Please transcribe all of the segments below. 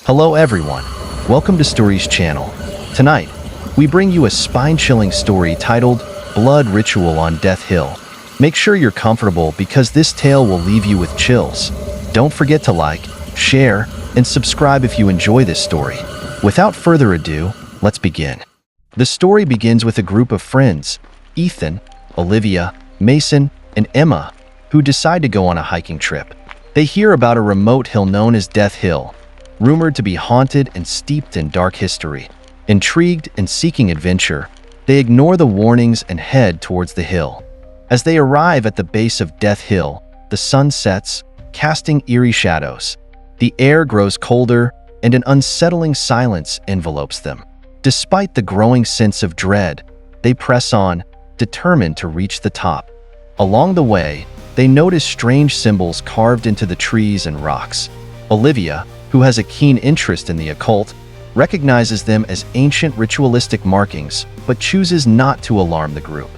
Hello everyone, welcome to Stoories Channel. Tonight, we bring you a spine-chilling story titled Blood Ritual on Death Hill. Make sure you're comfortable because this tale will leave you with chills. Don't forget to like, share, and subscribe if you enjoy this story. Without further ado, let's begin. The story begins with a group of friends, Ethan, Olivia, Mason, and Emma, who decide to go on a hiking trip. They hear about a remote hill known as Death Hill, rumored to be haunted and steeped in dark history. Intrigued and seeking adventure, they ignore the warnings and head towards the hill. As they arrive at the base of Death Hill, the sun sets, casting eerie shadows. The air grows colder, and an unsettling silence envelopes them. Despite the growing sense of dread, they press on, determined to reach the top. Along the way, they notice strange symbols carved into the trees and rocks. Olivia, who has a keen interest in the occult, recognizes them as ancient ritualistic markings, but chooses not to alarm the group.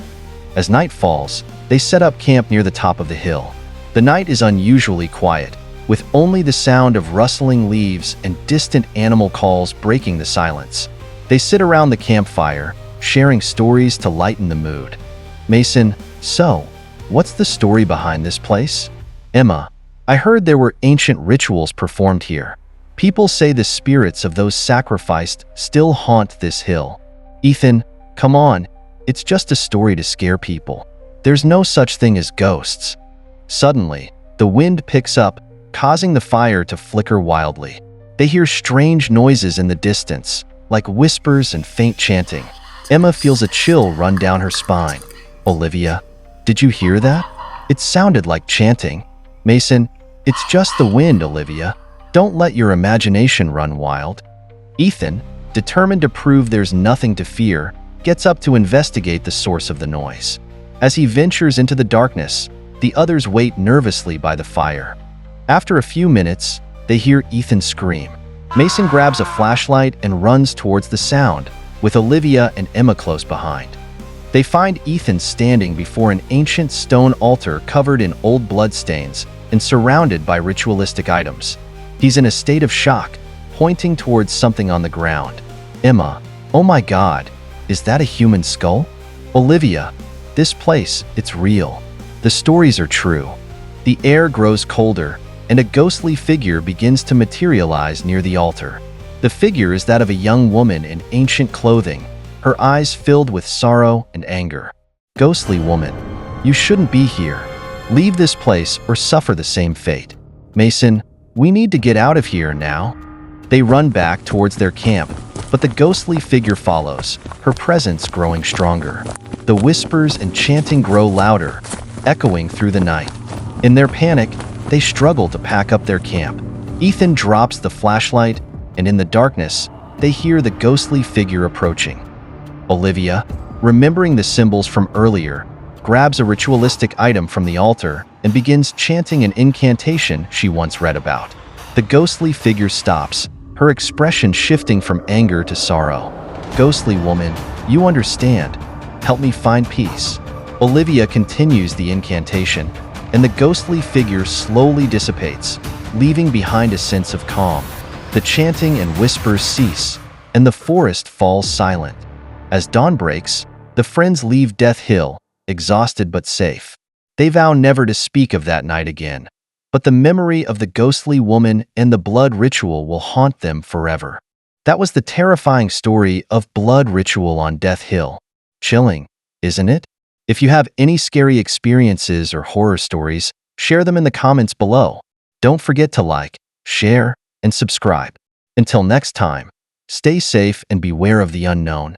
As night falls, they set up camp near the top of the hill. The night is unusually quiet, with only the sound of rustling leaves and distant animal calls breaking the silence. They sit around the campfire, sharing stories to lighten the mood. Mason, so, what's the story behind this place? Emma, I heard there were ancient rituals performed here. People say the spirits of those sacrificed still haunt this hill. Ethan, come on, it's just a story to scare people. There's no such thing as ghosts. Suddenly, the wind picks up, causing the fire to flicker wildly. They hear strange noises in the distance, like whispers and faint chanting. Emma feels a chill run down her spine. Olivia, did you hear that? It sounded like chanting. Mason, it's just the wind, Olivia. Don't let your imagination run wild. Ethan, determined to prove there's nothing to fear, gets up to investigate the source of the noise. As he ventures into the darkness, the others wait nervously by the fire. After a few minutes, they hear Ethan scream. Mason grabs a flashlight and runs towards the sound, with Olivia and Emma close behind. They find Ethan standing before an ancient stone altar covered in old bloodstains and surrounded by ritualistic items. He's in a state of shock, pointing towards something on the ground. Emma, oh my God, is that a human skull? Olivia, this place, it's real. The stories are true. The air grows colder, and a ghostly figure begins to materialize near the altar. The figure is that of a young woman in ancient clothing, her eyes filled with sorrow and anger. Ghostly woman, you shouldn't be here. Leave this place or suffer the same fate. Mason, we need to get out of here now. They run back towards their camp, but the ghostly figure follows, her presence growing stronger. The whispers and chanting grow louder, echoing through the night. In their panic, they struggle to pack up their camp. Ethan drops the flashlight, and in the darkness, they hear the ghostly figure approaching. Olivia, remembering the symbols from earlier, grabs a ritualistic item from the altar and begins chanting an incantation she once read about. The ghostly figure stops, her expression shifting from anger to sorrow. Ghostly woman, you understand. Help me find peace. Olivia continues the incantation, and the ghostly figure slowly dissipates, leaving behind a sense of calm. The chanting and whispers cease, and the forest falls silent. As dawn breaks, the friends leave Death Hill, exhausted but safe. They vow never to speak of that night again, but the memory of the ghostly woman and the blood ritual will haunt them forever. That was the terrifying story of Blood Ritual on Death Hill. Chilling, isn't it? If you have any scary experiences or horror stories, share them in the comments below. Don't forget to like, share, and subscribe. Until next time, stay safe and beware of the unknown.